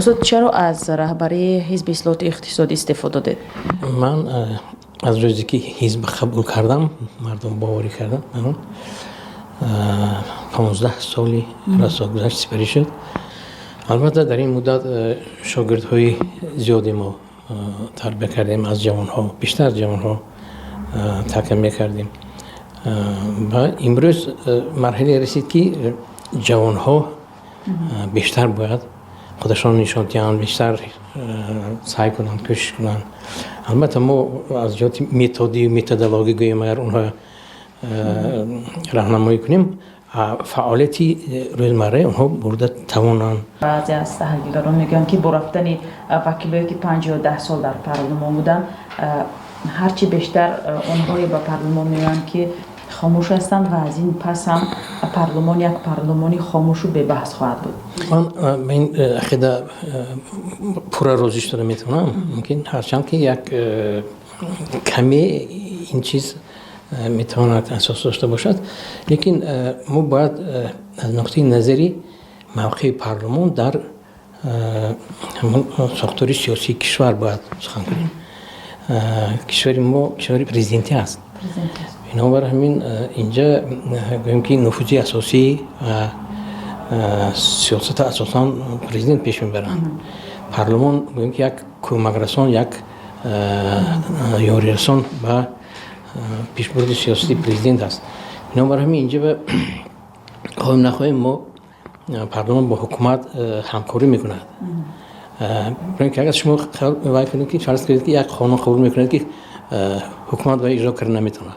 استاد چرا از رهبری حزب اصلاحات اقتصادی استعفا دادید؟ من از روزی که حزب قبول کردم مردم باوری کردن من 15 سالی رسا گذشت سپری شد. البته در این مدت شاگردهای زیادی ما تربیت کردیم، از جوانها بیشتر از جوانها تکمیل کردیم و امروز مرحله رسید که جوانها بیشتر باید خودشان نشان دهند، بیشتر سعی کنند، کوشش کنند. البته ما از جهت متدی و متدولوژی گوییم اگر اونها راهنمایی کنیم فعالیتی روزمره اونها برده توانند. بعضی از تحلیلگران میگن که با رفتن وکیلایی که 5 سال در پارلمان بودن هرچی بیشتر اونهایی به پارلمان میان که خاموش هستند و از این پس هم پارلمان یک پارلمانی خاموش و به بحث خواهد بود. من به این عقیده پورا روزش داره میتونم، ممکن هرچند که یک کمی این چیز میتواند اساس داشته باشد، لیکن ما باید از نقطه نظری موقع پارلمان در همون ساختار سیاسی کشور باید سخن کنیم. کشور ما کشور پرزیدنتی است. بنابراین همین اینجا گوییم که نفوذی اساسی و سیاست اساساً پرزیدنت پیش میبرند. پارلمان گوییم که یک کمک رسان، یک یاری رسان به پیشبرد سیاسی پرزیدنت است. بنابراین اینجا به خواهیم نخواهیم ما پارلمان با حکومت همکاری میکند. برای که اگر شما وای کنید که فرض کنید که یک قانون قبول میکنید که حکومت وای اجرا کردن نمیتونه،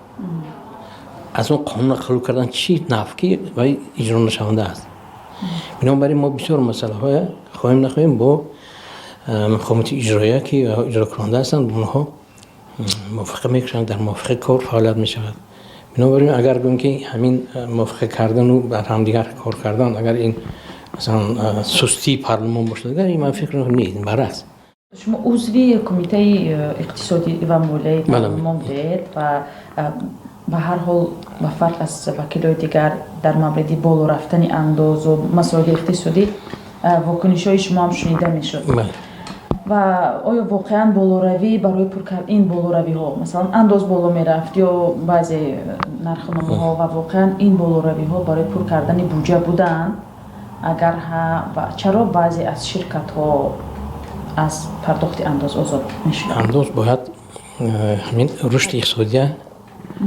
از اون قانون قبول کردن چی نفعی وای اجرا نشونده است. بنابراین ما بسیار مسئله های خواهیم نخواهیم با مقامات اجرایی که اجرا کننده هستند اونها موافقه میکنند، در موافقه کار فعالیت میشود. بنابراین اگر گویم که همین موافقه کردن و بر هم دیگر کار کردن اگر این مثلا سستی پارلمان باشه، اگر این من فکر نکنم نیست، برعکس. شما عضوی کمیته اقتصادی و مالی پارلمان بودید و به هر حال با فرق از وکیلای دیگر در مورد بالا رفتن انداز و مسائل اقتصادی واکنش‌های شما هم شنیده میشد. و آیا واقعا بالاروی برای پر کردن این بالاروی ها مثلا انداز بالا میرفت یا بعضی نرخنامه ها و واقعا این بالاروی ها برای پر کردن بودجه بودن؟ اگر ها و چرا بعضی از شرکت ها از پرداخت انداز آزاد میشن؟ انداز باید همین رشد اقتصادی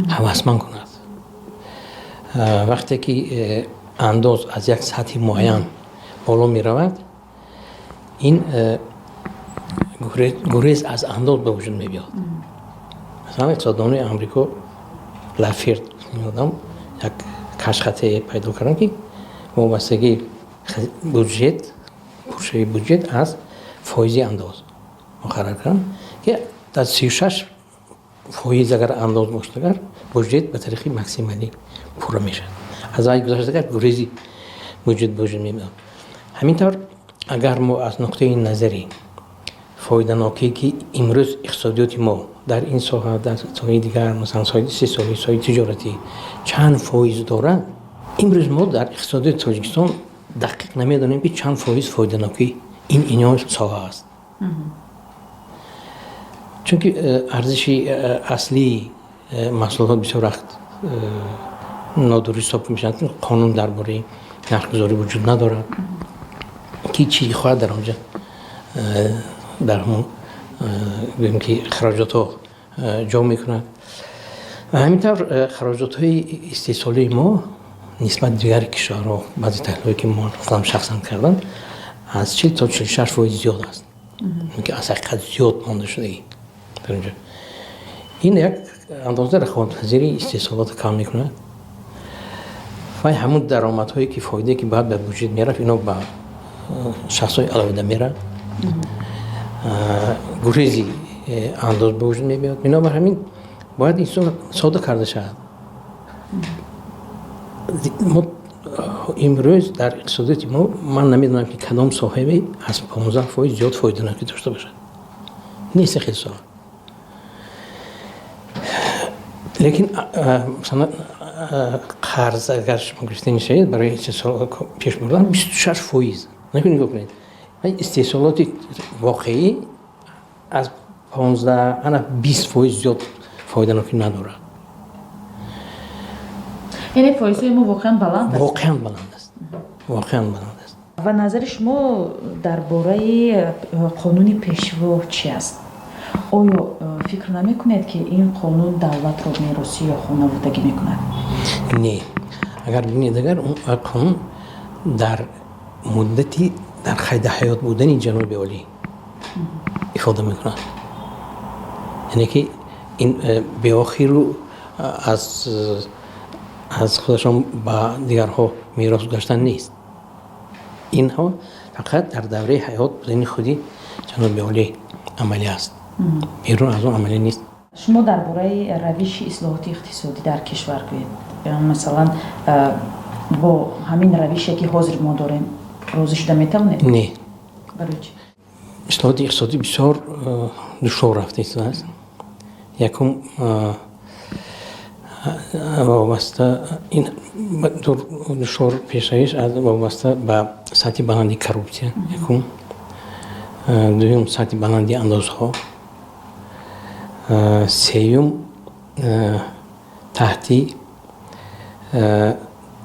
هوسمند کند. وقتی که انداز از یک سطح معین بالا می رود، این گریز از انداز به وجود می بیاد. مثلا اقتصاددانای آمریکا لافیرد میادم یک کشخطه پیدا کردن که وابستگی بودجت پروژه بودجت از فایز انداز مقرر کردن که در 36 فایز اگر انداز باشه اگر بودجت به طریق ماکسیمالی پورا میشه. از این گذشته اگر گریزی بودجت وجود میاد. همینطور اگر ما از نقطه نظری فایده ناکی که امروز اقتصادیات ما در این ساحه در ساحه دیگر مثلا ساحه تجارتی چند فایز دارند، امروز ما در اقتصادیات تاجیکستان دقیق نمیدانیم که چند فایز فایده ناکی این ساحه است. چون که ارزش اصلی محصولات بسیار وقت نادرست حساب میشن. قانون درباره نرخ‌گذاری وجود ندارد که چی خواهد در آنجا در همون بگیم که خراجات ها جا میکنند. و همینطور خراجات های استحصالی ما نسبت دیگر کشورها بعضی تحلیل‌هایی که ما خودم شخصا کردم از 40 تا 46 فایز زیاد است که از حقیقت زیاد مانده شده در اینجا. این یک اندازه رقابت‌پذیری استحصالات کم میکنه و همون درآمدهایی که فایده که بعد به وجود میرفت اینا به شخص‌های علاوه میره، گریزی انداز به وجود میاد. بنابراین همین باید این ساده کرده شود. ما امروز در اقتصادیات ما من نمیدونم که کدام صاحبی از 15 فایز زیاد فایده ناکی داشته باشد. نیست خیلی ساده. لیکن مثلا قرض اگر شما گرفته میشید برای 3 سال پیش بردن 26 فایز نکنید نگاه کنید. استحصالات واقعی از 15 انا 20% زیاد فایده ناکی نداره. یعنی فایزهای ما واقعا بلند است. واقعا بلند است. و نظر شما درباره قانون پیشوا چی است؟ آیا فکر نمی‌کنید که این قانون دولت را میراثی یا خانوادگی می‌کند؟ نه. اگر ببینید اگر اون قانون در مدتی در قید حیات بودن جناب عالی افاده می‌کند. یعنی که این به آخر رو از خودشان با دیگرها میراث گذاشتن نیست. اینها فقط در دوره حیات بودن خودی جناب عالی عملی است. بیرون از اون عملی نیست. شما درباره روش اصلاحات اقتصادی در کشور گویید. مثلا با همین روشی که حاضر ما داریم راضی شده میتونید؟ نه. برای چی؟ اصلاحات اقتصادی بسیار دشوار رفته است. یکم وابسته این دشوار پیشایش از وابسته به سطح بلندی کروپسیون یکم، دوم سطح بلندی اندازها، سیوم تحتی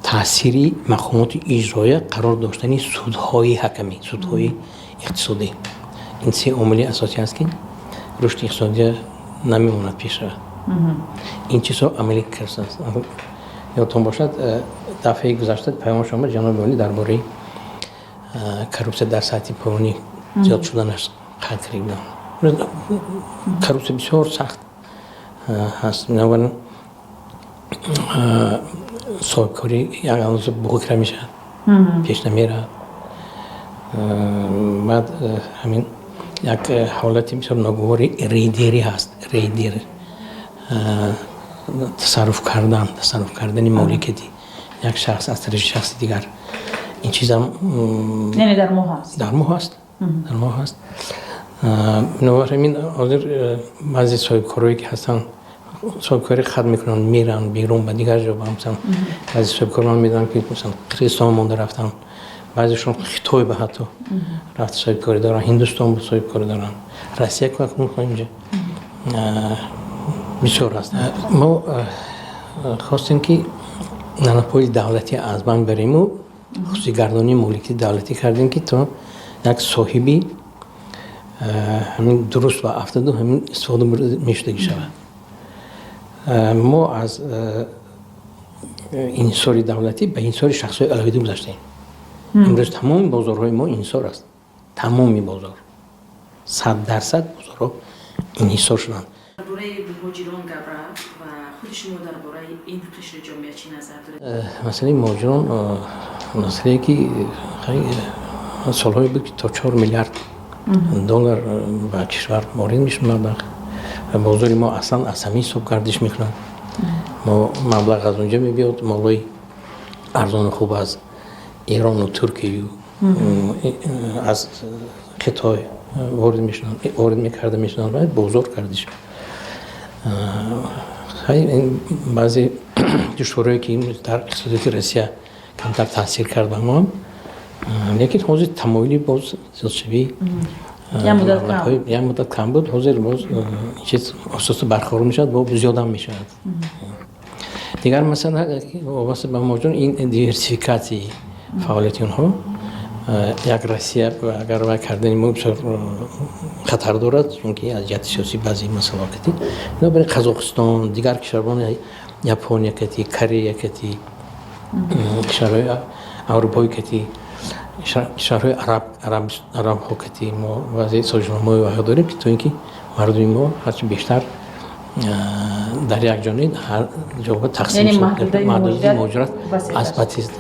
تأثیری مقامات اجرایی قرار داشتن سودهای حکمی، سودهای اقتصادی. این سه عامل اساسی است که رشد اقتصادی نمیموند پیش رفت. این چیزها عملی کرده است. یادتون باشد دفعه گذشته پیام شما جناب عالی درباره کروپسیون در سطح پایانی زیاد شدنش خط کردیم. کروپسیون بسیار سخت هست. بنابراین صاحبکاری یک اندازه بزرگ میشه، پیش نمیره. بعد همین یک حالتی بسیار ناگواری ریدیری هست. ریدیر تصرف کردن مالکیتی یک شخص از طرف شخص دیگر. این چیز هم یعنی در ما هست. بنابراین حاضر بعضی صاحبکارایی که هستن صاحبکاری ختم میکنن میرن بیرون به دیگر جا مثلا بعضی صاحبکاران میدونن که مثلا کریستان مونده رفتن، بعضیشون خطای به حتی رفت صاحبکاری دارن، هندوستان به صاحبکاری دارن، روسیه که کنون اینجا بسیار هست. ما خواستیم که نانپای دولتی از بین بریم و خصوصی گردانی مالکی دولتی کردیم که تو یک صاحبی همین درست و افتاده همین استفاده میشدگی شود. ما از انحصار دولتی به انحصار شخصی علاقه گذاشتیم. امروز تمام بازارهای ما انحصار است. تمامی بازار 100% بازارها انحصار شدند. درباره مهاجران گبره و خود شما درباره این قشر جامعه چی نظر دارید؟ مثلا مهاجران مسئله که سالهای بود که تا 4 میلیارد دلار به کشور وارد میشه مبلغ و بازار ما اصلا از همین حساب گردش میکنن. ما مبلغ از اونجا میبیاد، مالای ارزان خوب از ایران و ترکیه از قطعه وارد میکرده میشنن و بازار گردش. خیلی بعضی دشواری که در اقتصادیات روسیه کمتر تاثیر کرد به ما، لیکن حاضر تمایلی باز زیاد شوی یک مدت کم بود، حاضر باز چیز اساس برخورد میشد با زیاد هم میشد. دیگر مثلا واسه به موضوع این دیورسیفیکاسی فعالیت اونها یک روسیه اگر وای کردن ما خطر دارد، چون که از جهت سیاسی بعضی مسائلی نه برای قزاقستان دیگر کشوران ژاپنیا کتی کره کتی کشورهای اروپایی کتی کشورهای عرب ها کتی ما وضعیت سازمان‌های واقع داریم که تو اینکه مردم ما هرچی بیشتر در یک جانب هر جا تقسیم شده، محدودیت مهاجرت اثباتی است.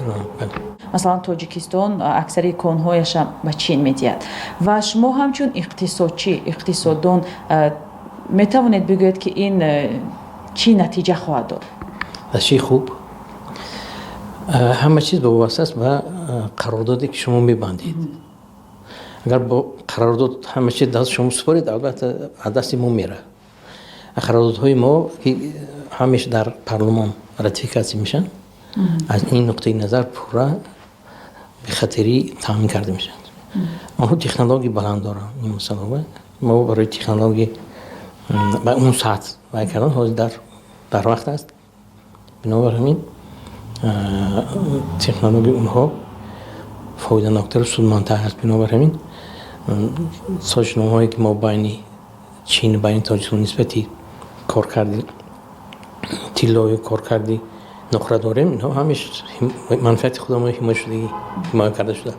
مثلا تاجیکستان اکثر کانهایش به چین می‌آید و شما همچون اقتصاددان میتوانید بگویید که این چی نتیجه خواهد داد؟ چی خوب همه چیز به واسطه است و قراردادی که شما می‌بندید. اگر با قرارداد همه چیز دست شما سپارید، البته دست ما میره. قراردادهای ما که همیشه در پارلمان راتیفیکاسی میشن، از این نقطه نظر پورا به خطری تامین کرده میشن. آنها تکنولوژی بلند دارن. این مثلا ما برای تکنولوژی با اون ساعت وای کردن حاضر در وقت است. بنابراین تکنولوژی اونها فایده ناکتر سودمندتر است. بنابراین سازمان‌هایی که ما بین چین و بین تاجیکستان نسبتی کار کردیم تیلای کار کردی نقره داریم، اینها همیشه منفعت خودمون حمایت کرده شده.